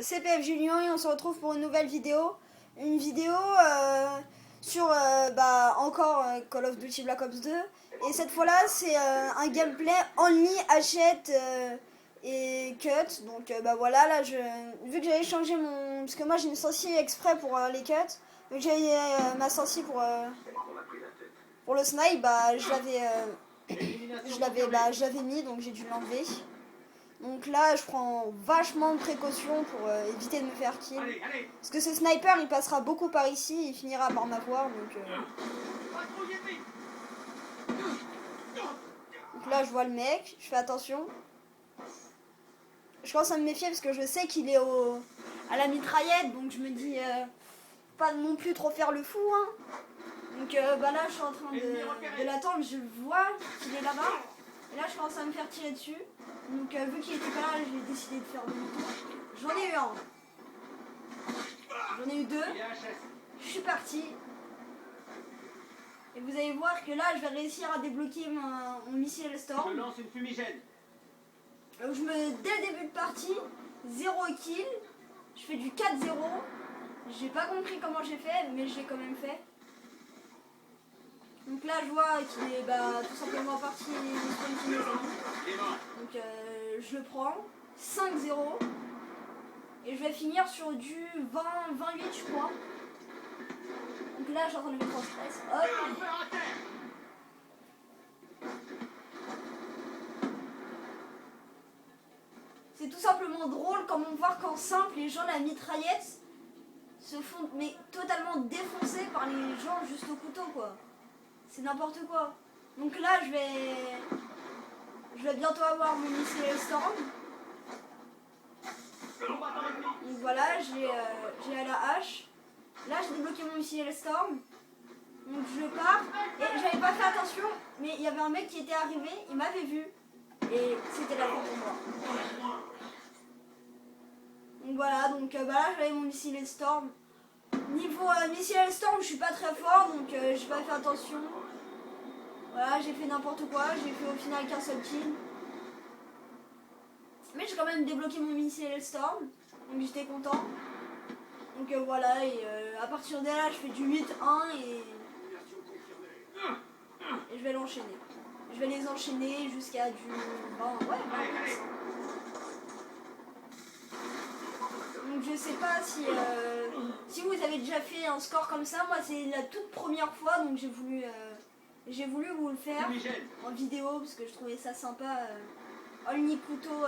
C'est PF Julien et on se retrouve pour une nouvelle vidéo. Une vidéo sur encore Call of Duty Black Ops 2. Et cette fois-là, c'est un gameplay only, achète et cut. Donc voilà, là, vu que j'avais changé mon... Parce que moi, j'ai une sensible exprès pour les cuts. Vu que j'avais ma sensible pour le snipe, je l'avais mis, donc j'ai dû l'enlever. Donc là, je prends vachement de précautions pour éviter de me faire kill. Parce que ce sniper, il passera beaucoup par ici, il finira par m'avoir. Donc là, je vois le mec, je fais attention. Je commence à me méfier parce que je sais qu'il est à la mitraillette, donc je me dis pas non plus trop faire le fou. Hein. Donc là, je suis en train de l'attendre, je vois qu'il est là-bas. Et là, je commence à me faire tirer dessus. Donc, vu qu'il était pas là, j'ai décidé de faire demi-tour. J'en ai eu un. J'en ai eu deux. Je suis parti. Et vous allez voir que là, je vais réussir à débloquer mon missile Storm. Je lance une fumigène. Donc, dès le début de partie, 0 kill. Je fais du 4-0. J'ai pas compris comment j'ai fait, mais j'ai quand même fait. Donc là, je vois qu'il est tout simplement parti sur une fumigène. Donc je le prends, 5-0. Et je vais finir sur du 20-28 je crois. Donc là je suis en train de mettre en stress. Hop. C'est tout simplement drôle comme on voit qu'en simple les gens de la mitraillette se font totalement défoncer par les gens juste au couteau quoi. C'est n'importe quoi. Donc là je vais bientôt avoir mon missile Storm. Donc voilà, j'ai à la hache. Là, j'ai débloqué mon missile Storm. Donc je pars. Et j'avais pas fait attention, mais il y avait un mec qui était arrivé, il m'avait vu. Et c'était la fin pour moi. Donc voilà, là, j'avais mon missile Storm. Niveau missile Storm, je suis pas très fort, donc j'ai pas fait attention. Voilà, j'ai fait n'importe quoi. J'ai fait au final qu'un seul kill. Mais j'ai quand même débloqué mon missile Storm, donc j'étais content. Donc voilà, et à partir de là, je fais du 8-1 et je vais l'enchaîner. Je vais les enchaîner jusqu'à du 20, ouais, 20. Donc je sais pas si vous avez déjà fait un score comme ça. Moi, c'est la toute première fois, donc j'ai voulu vous le faire en vidéo parce que je trouvais ça sympa. Only couteau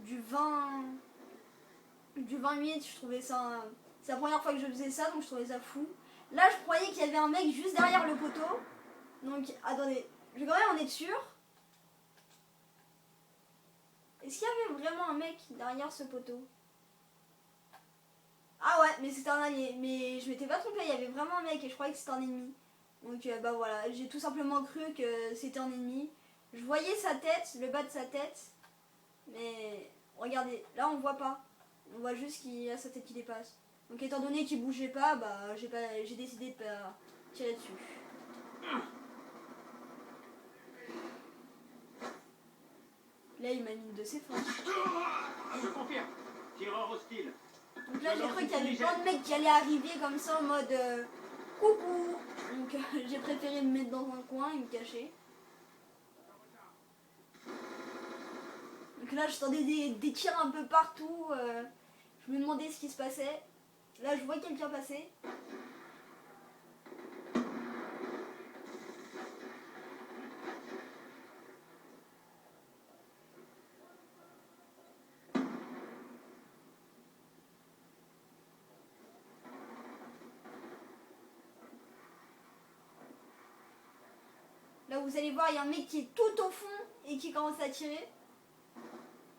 du 28, je trouvais ça... C'est la première fois que je faisais ça, donc je trouvais ça fou. Là, je croyais qu'il y avait un mec juste derrière le poteau. Donc, attendez, je vais quand même en être sûr. Est-ce qu'il y avait vraiment un mec derrière ce poteau? Ah ouais, mais c'était un allié. Mais je m'étais pas trompée, il y avait vraiment un mec et je croyais que c'était un ennemi. Donc, voilà, j'ai tout simplement cru que c'était un ennemi. Je voyais sa tête, le bas de sa tête. Mais, regardez, là on voit pas. On voit juste qu'il a sa tête qui dépasse. Donc étant donné qu'il bougeait pas, j'ai décidé de pas tirer dessus. Là il m'a mis une de ses fins. Je confirme. Tireur hostile. Donc là j'ai cru qu'il y avait plein de mecs qui allaient arriver comme ça en mode coucou. Donc j'ai préféré me mettre dans un coin et me cacher. Donc là je entendais des tirs un peu partout. Je me demandais ce qui se passait. Là, je vois quelqu'un passer. Là, vous allez voir, il y a un mec qui est tout au fond et qui commence à tirer.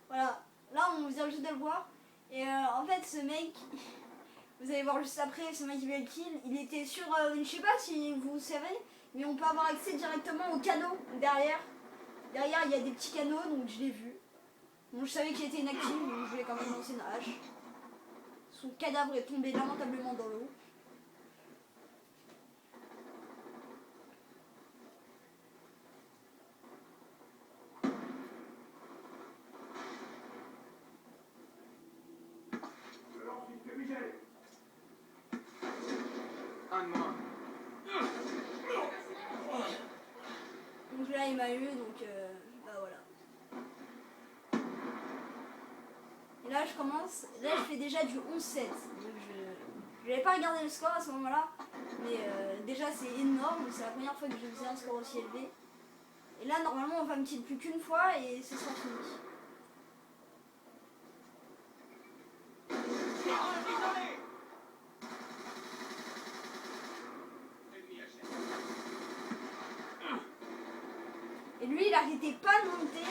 Voilà. Là, on vient juste de le voir. Et en fait, ce mec... Vous allez voir juste après, ce mec qui veut le kill, il était sur, je sais pas si vous savez, mais on peut avoir accès directement au canot derrière. Derrière, il y a des petits canaux, donc je l'ai vu. Bon, je savais qu'il était inactif, donc je voulais quand même lancer une hache. Son cadavre est tombé lamentablement dans l'eau. là je commence, là je fais déjà du 11-7. Donc je n'avais pas regardé le score à ce moment-là, mais déjà c'est énorme, c'est la première fois que je faisais un score aussi élevé. Et là normalement on va me kill plus qu'une fois et ce sera fini. Et lui il arrêtait pas de monter.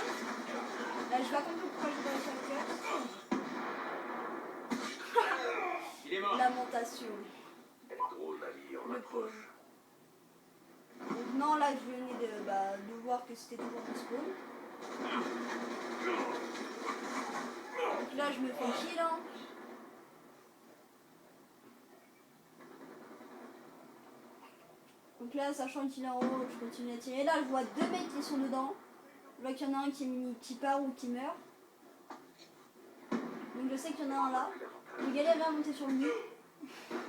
Là je vais pas comprendre pourquoi je dois faire Il est mort. lamentation. Drôle d'ami en Le approche. pauvre. Donc non, là je venais de voir que c'était toujours un spawn. Donc là je me fais kill. Hein. Donc là, sachant qu'il est en haut, je continue à tirer. Là je vois deux mecs qui sont dedans. Je vois qu'il y en a un qui part ou qui meurt. Donc je sais qu'il y en a un là. Je galère à monter sur le mur.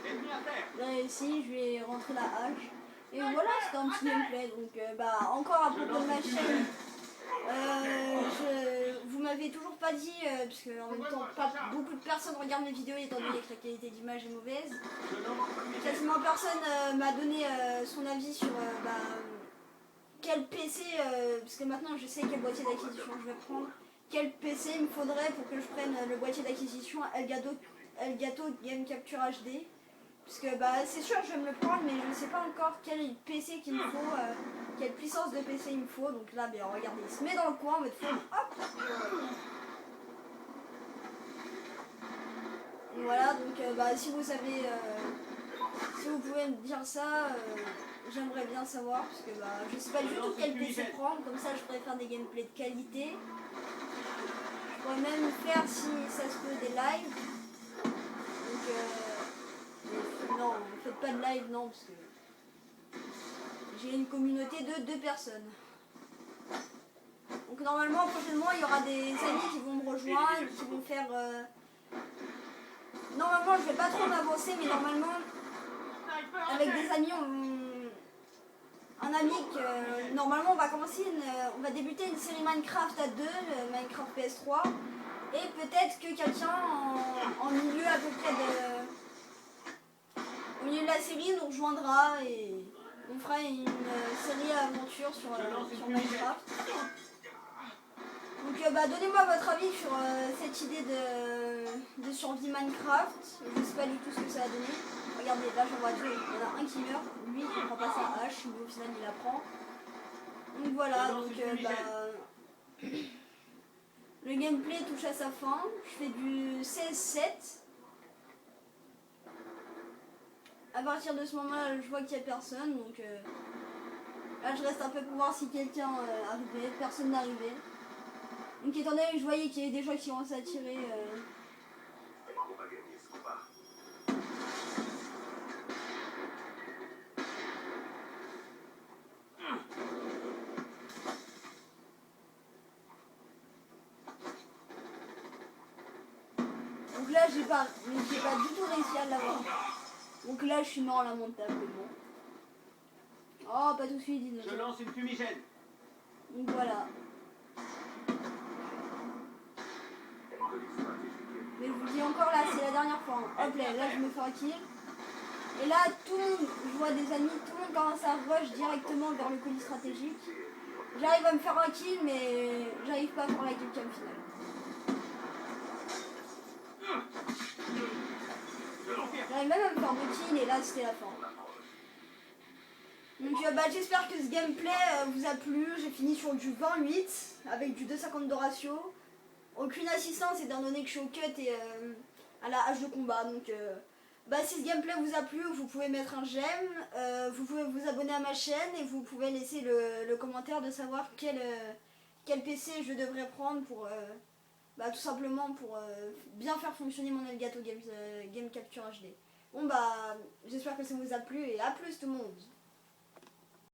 Ennemi à terre. J'ai réussi, je vais rentrer la hache. Et voilà, c'était un petit gameplay. Donc encore à propos de ma chaîne, vous m'avez toujours pas dit, parce que en même temps pas beaucoup de personnes regardent mes vidéos étant donné que la qualité d'image est mauvaise. Je lance fumigène. Quasiment personne m'a donné son avis sur quel PC, parce que maintenant je sais quel boîtier d'acquisition je vais prendre. Quel PC il me faudrait pour que je prenne le boîtier d'acquisition Elgato Game Capture HD. Parce que c'est sûr je vais me le prendre, mais je ne sais pas encore quel PC qu'il me faut, quelle puissance de PC il me faut. Donc là regardez, il se met dans le coin en mode fou. Hop. Et voilà, donc si vous savez, si vous pouvez me dire ça, j'aimerais bien savoir, parce que je sais pas du tout quel PC prendre, comme ça je pourrais faire des gameplays de qualité. Je pourrais même faire, si ça se peut, des lives. Donc non, ne faites pas de live, non, parce que j'ai une communauté de 2 personnes. Donc normalement, prochainement, il y aura des amis qui vont me rejoindre, qui vont faire... Normalement, je vais pas trop m'avancer, mais normalement, avec des amis, un ami que normalement on va commencer, on va débuter une série Minecraft à 2, Minecraft PS3, et peut-être que quelqu'un en milieu à peu près au milieu de la série nous rejoindra et on fera une série à aventure sur Minecraft. Donc donnez-moi votre avis sur cette idée de survie Minecraft. Je sais pas du tout ce que ça a donné. Regardez, là j'en vois deux. Il y en a un qui meurt. Lui il prend pas sa hache, mais au final il la prend. Donc voilà, le gameplay touche à sa fin. Je fais du 16-7. À partir de ce moment-là, je vois qu'il n'y a personne. Donc là je reste un peu pour voir si quelqu'un arrivait. Personne n'arrivait. Donc étant donné que je voyais qu'il y avait des gens qui commençaient à tirer... On va gagner ce combat. Donc là j'ai pas du tout réussi à l'avoir. Donc là je suis mort lamentablement. Oh pas tout de suite, dis-nous. Je lance une fumigène. Donc voilà. Mais je vous dis encore là, c'est la dernière fois. Hein. Hop là je me fais un kill. Et là tout le monde, je vois des amis, tout le monde commence à rush directement vers le colis stratégique. J'arrive à me faire un kill mais j'arrive pas à faire la killcam finale. J'arrive même à me faire 2 kills et là c'était la fin. Donc j'espère que ce gameplay vous a plu. J'ai fini sur du 28 avec du 2,50 de ratio. Aucune assistance étant donné que je suis au cut et à la hache de combat. Donc si ce gameplay vous a plu, vous pouvez mettre un j'aime, vous pouvez vous abonner à ma chaîne et vous pouvez laisser le commentaire de savoir quel PC je devrais prendre pour tout simplement pour bien faire fonctionner mon Elgato Game Capture HD. Bon j'espère que ça vous a plu et à plus tout le monde.